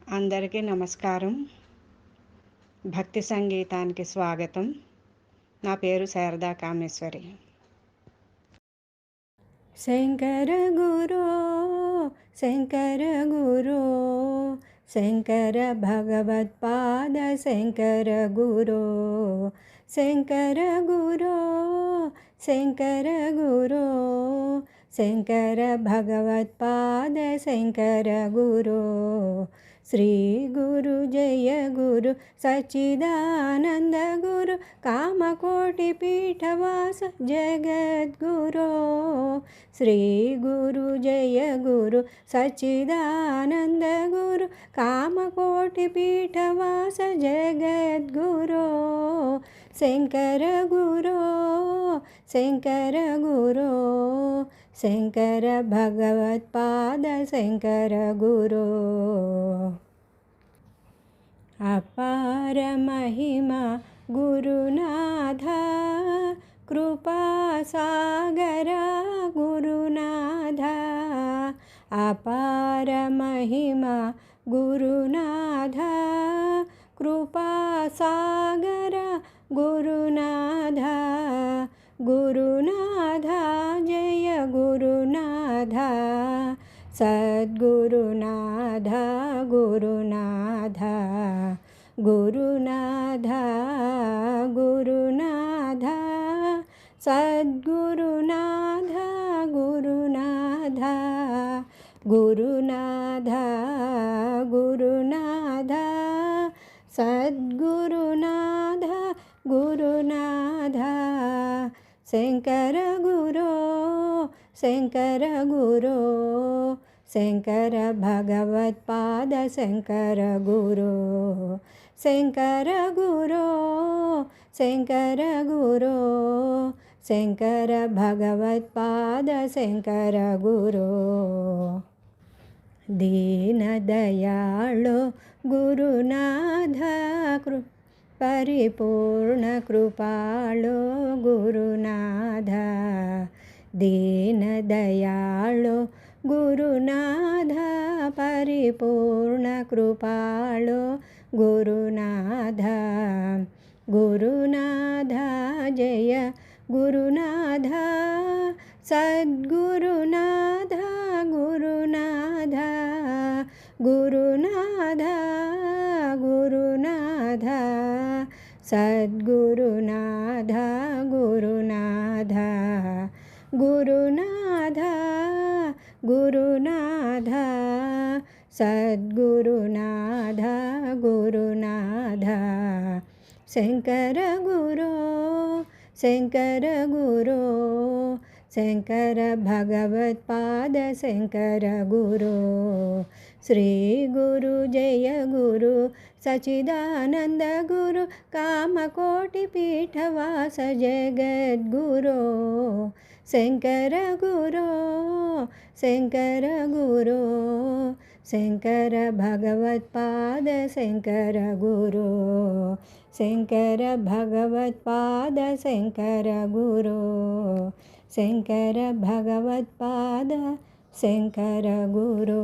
అందరికీ నమస్కారం. భక్తి సంగీతానికి స్వాగతం. నా పేరు శారదా కామేశ్వరి. శంకర గురో శంకర గురో శంకర భగవత్పాద శంకర గురో శంకర గురో శంకర గురో శంకర భగవత్పాద శంకర గురో శ్రీ గురు జయ గురు సచ్చిదానంద గురు కామకోటి పీఠవాస జగద్గురో శ్రీ గురు జయ గురు సచ్చిదానంద గురు కామకోటి పీఠవాస జగద్గురో శంకర గురో శంకర గురో శంకర భగవత్పాద శంకర గురో అపార మహిమ గురునాథ కృపా సాగర గురునాథ అపార మహిమ గురునాథ కృపా సాగర గురునాథ గురునాథ జయ గురునాథ సద్గురునాథ గురునాథ గురునాథ గురునాథ సద్గురునాథ గురునాథ గురునాథ గురునాథ సద్గురునాథ గురునాథ శంకర గురో శంకర గురో శంకర భగవత్పాద శంకర గురో శంకర గురో శంకర గురో శంకర భగవత్పాద శంకర గురో దీన దయాళో గురునాథ పరిపూర్ణ కృపాళో గురునాథ దీన దయాళో గురునాథ పరిపూర్ణ కృపాళో గురునాథ గురునాథ జయ గురునాథ సద్గురునాథ గురునాథ గురునాథ గురునాథ సద్గురునాథ గురునాథ గురునాథ గురునాథ సద్గురునాథ గురునాథ శంకర గురో శంకర గురో శంకర భగవత్పాద శంకర గురో శ్రీ గురు జయ గురు సచిదానంద గురు కామకోటి పీఠవాస జగద్గురో శంకర గురో శంకర గురో శంకర భగవత్పాద శంకర గురో శంకర భగవత్పాద శంకర గురో శంకర భగవత్పాద శంకర గురో